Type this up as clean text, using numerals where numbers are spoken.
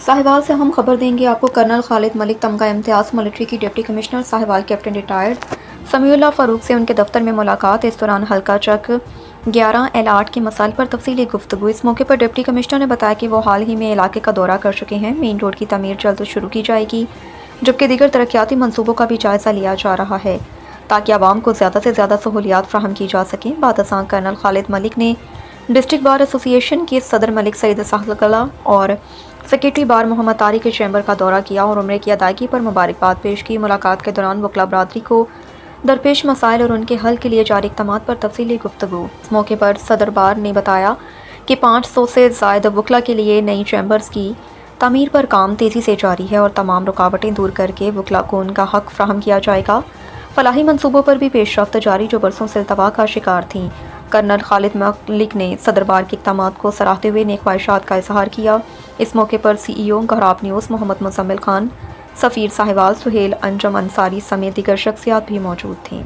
साहिवाल से हम खबर देंगे आपको। कर्नल खालिद मलिक तमगा इम्तियाज़ मिलिट्री की deputy commissioner Sahiwal captain retired Samiullah Farooq से उनके दफ्तर में मुलाकात। इस दौरान हल्का चक 11 L8 के मसाइल पर तफसीली गुफ्तगू। इस मौके पर डिप्टी कमिश्नर ने बताया कि वो हाल ही में इलाके का दौरा कर चुके हैं। मेन रोड की तमीर जल्द शुरू की जाएगी, जबकि दीगर तरक्याती मनसूबों का भी जायज़ा लिया जा रहा है ताकि आवाम को ज़्यादा से ज़्यादा सहूलियात फ़राहम की जा सकें। बाद अज़ां कर्नल खालिद मलिक ने डिस्ट्रिक्ट बार एसोसिएशन के सदर मलिक सईद सहलकला और सेक्रेटरी बार मोहम्मद तारिक के चैम्बर का दौरा किया और उम्रे की अदायगी पर मुबारकबाद पेश की। मुलाकात के दौरान वकला बरादरी को दरपेश मसाइल और उनके हल के लिए जारी इक़दामात पर तफसीली गुफ्तगू। इस मौके पर सदर बार ने बताया कि 500 से ज़ायद वकला के लिए नई चैम्बर्स की तमीर पर काम तेज़ी से जारी है और तमाम रुकावटें दूर करके वकला को उनका हक फ़राहम किया जाएगा। फलाही मनसूबों पर भी पेशरफ्त जारी जो बरसों से इल्तवा का शिकार थीं। कर्नल खालिद मलिक ने सदर बार के इक़दामात को सराहते हुए नेक ख्वाहिशात का इजहार किया। इस मौके पर CEO घराब न्यूज़ मोहम्मद मुज़म्मिल खान, सफ़ीर साहिवाल, सुहेल अंजम अंसारी समेत दीगर शख्सियात भी मौजूद थीं।